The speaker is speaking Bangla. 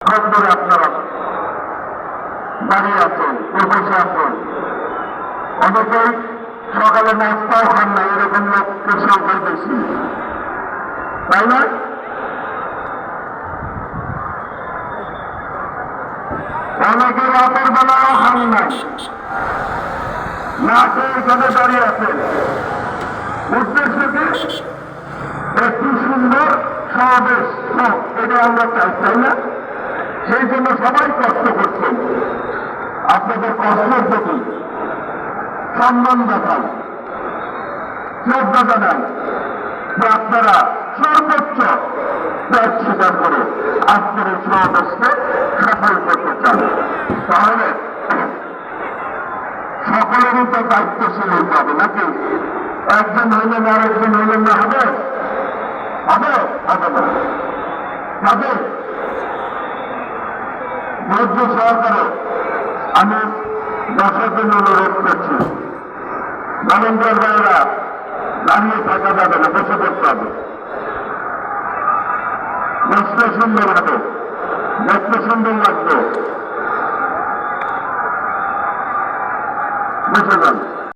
ধরে আপনারা দাঁড়িয়ে আছেন, বসে আছেন। অনেকেই সকালে নাস্তাও খান না, এরকম লোকের সংখ্যা বেশি, তাই না? অনেকে রাতের বেলাও খান নাই, না খেয়ে এখানে দাঁড়িয়ে আছেন। উদ্দেশ্য কি? একটু সুন্দর সমাবেশ হোক, এটা আমরা চাই, তাই না? সেই জন্য সবাই কষ্ট করছেন। আপনাদের কষ্টের প্রতি সম্মান দেখান, শ্রদ্ধা জানান যে আপনারা সর্বোচ্চ ত্যাগ স্বীকার করে আজকের এই সমাবেশকে সফল করতে চান। তাহলে সকলেরই তো দায়িত্বশীল হতে হবে, নাকি? একজন হইলেন আর একজন হইলেন না, হবে? হবে? হবে না। তাদের ধৈর্য সহকারে আমি দশের জন্য অনুরোধ করছি, ভলেন্টিয়ার ভাইয়েরা দাঁড়িয়ে থাকা যাবে না, বসে পড়তে হবে। বসতে সুন্দর হবে, দেখতে সুন্দর লাগবে।